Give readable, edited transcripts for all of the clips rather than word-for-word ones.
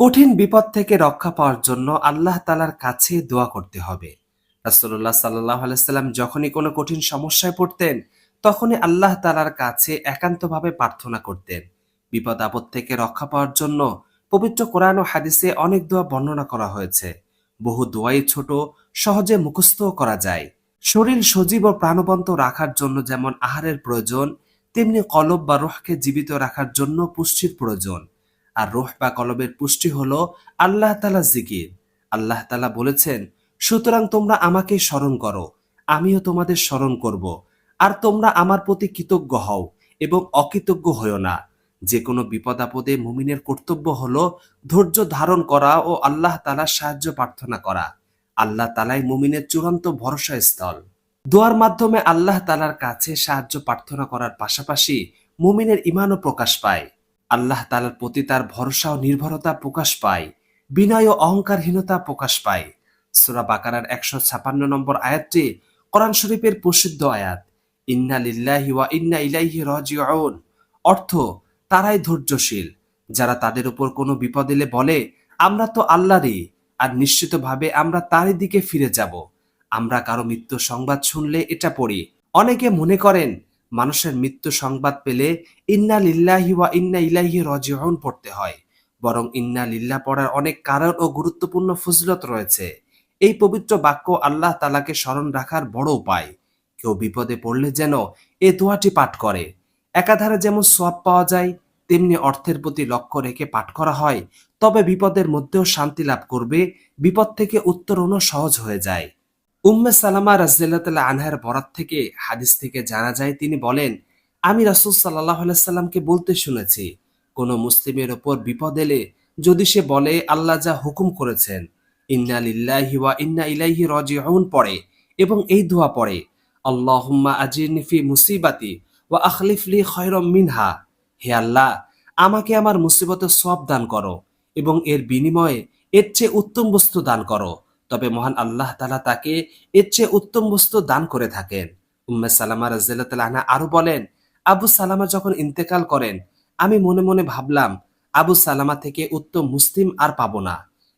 কঠিন বিপদ থেকে রক্ষা পাওয়ার জন্য আল্লাহ তাআলার কাছে দোয়া করতে হবে। রাসূলুল্লাহ সাল্লাল্লাহু আলাইহি সাল্লাম যখনই কোনো কঠিন সমস্যায় পড়তেন, তখনই আল্লাহ তাআলার কাছে একান্তভাবে প্রার্থনা করতেন। বিপদ আপদ থেকে রক্ষা পাওয়ার জন্য পবিত্র কোরআন ও হাদিসে অনেক দোয়া বর্ণনা করা হয়েছে। বহু দোয়াই ছোট, সহজে মুখস্থও করা যায়। শরীর সজীব ও প্রাণবন্ত রাখার জন্য যেমন আহারের প্রয়োজন, তেমনি কলব বা রূহকে জীবিত রাখার জন্য পুষ্টির প্রয়োজন। আর রূহ বা কলবের পুষ্টি হলো আল্লাহ তাআলা জিকির। আল্লাহ তাআলা বলেছেন, সুতরাং তোমরা আমাকে স্মরণ করো, আমিও তোমাদের স্মরণ করব। আর তোমরা আমার প্রতি কৃতজ্ঞ হও এবং অকৃতজ্ঞ হইও না। যে কোনো বিপদ আপদে মুমিনের কর্তব্য হলো ধৈর্য ধারণ করা ও আল্লাহ তাআলার সাহায্য প্রার্থনা করা। আল্লাহ তাআলাই মুমিনের চূড়ান্ত ভরসা স্থল। দোয়ার মাধ্যমে আল্লাহ তাআলার কাছে সাহায্য প্রার্থনা করার পাশাপাশি মুমিনের ঈমানও প্রকাশ পায়। আল্লাহ তাআলার প্রতি তার ভরসা ও নির্ভরতা প্রকাশ পায়। বিনয় ও অহংকারহীনতা প্রকাশ পায়। সূরা বাকারার ১৫৬ নম্বর আয়াতটি কোরআন শরীফের প্রসিদ্ধ আয়াত। ইন্না লিল্লাহি ওয়া ইন্না ইলাইহি রাজিউন। অর্থ, তারাই ধৈর্যশীল যারা তাদের উপর কোনো বিপদ এলে বলে, আমরা তো আল্লাহরই, আর নিশ্চিতভাবে আমরা তারই দিকে ফিরে যাব। আমরা কারো মৃত্যু সংবাদ শুনলে এটা পড়ি। অনেকে মনে করেন মানুষের মৃত্যু সংবাদ পেলে ইন্না লিল্লাহি ওয়া ইন্না ইলাইহি রাজিউন পড়তে হয়। বরং ইন্না লিল্লাহ পড়ার অনেক কারণ ও গুরুত্বপূর্ণ ফজিলত রয়েছে। এই পবিত্র বাক্য আল্লাহ তাআলাকে স্মরণ রাখার বড় উপায়। কেউ বিপদে পড়লে যেন এ দোয়াটি পাঠ করে। একাধারে যেমন সওয়াব পাওয়া যায়, তেমনি অর্থের প্রতি লক্ষ্য রেখে পাঠ করা হয়, তবে বিপদের মধ্যেও শান্তি লাভ করবে, বিপদ থেকে উত্তরণও সহজ হয়ে যায়। উম্মে সালামা রাদিয়াল্লাহু তাআলা আনহার বরাত থেকে হাদিস থেকে জানা যায়, তিনি বলেন, আমি রাসূল সাল্লাল্লাহু আলাইহি সাল্লামকে বলতে শুনেছি, কোন মুসলিমের ওপর বিপদ এলে যদি সে বলে আল্লাহ যা হুকুম করেছেন, ইন্না লিল্লাহি ওয়া ইন্না ইলাইহি রাজিউন পড়ে এবং এই দোয়া পড়ে, আল্লাহুম্মা আজিরনি ফি মুসিবাতি ওয়া আখলিফ লি খায়রাম মিনহা। হে আল্লাহ, আমাকে আমার মুসিবতের সওয়াব দান করো এবং এর বিনিময়ে এর চেয়ে উত্তম বস্তু দান করো। তবে মহান আল্লাহ তাআলা তাকে এর চেয়ে উত্তম বস্তু দান করে থাকেন। উম্মে সালামা রাদিয়াল্লাহু তাআলা আনহা আরো বলেন, আবু সালামা যখন ইন্তেকাল করেন, আমি মনে মনে ভাবলাম আবু সালামা থেকে উত্তম মুসলিম আর পাবো না।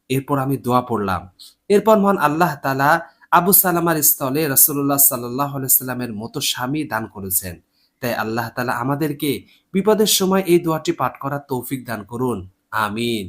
এরপর আমি দোয়া পড়লাম। এরপর মহান আল্লাহ তাআলা আবু সালামার স্থলে রাসূলুল্লাহ সাল্লাল্লাহু আলাইহি সাল্লামের মতো স্বামী দান করেছেন। তাই আল্লাহ তাআলা আমাদেরকে বিপদের সময় এই দোয়াটি পাঠ করার তৌফিক দান করুন। আমিন।